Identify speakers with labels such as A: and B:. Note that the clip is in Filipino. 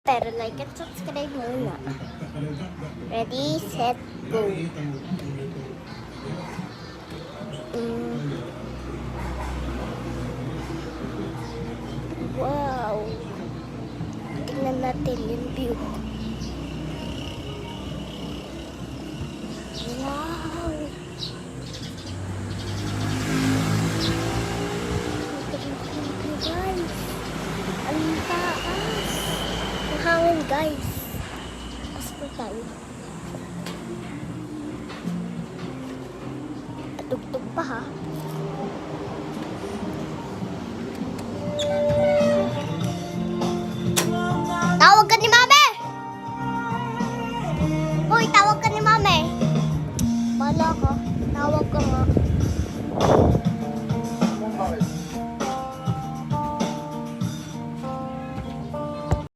A: Pero like and subscribe muna. Ready, set, go. Wow. Tingnan natin yung view. Wow. Guys. Ang taas. Ang hangin, guys. Taas po tayo. Patugtog pa, ha? Tawag ka ni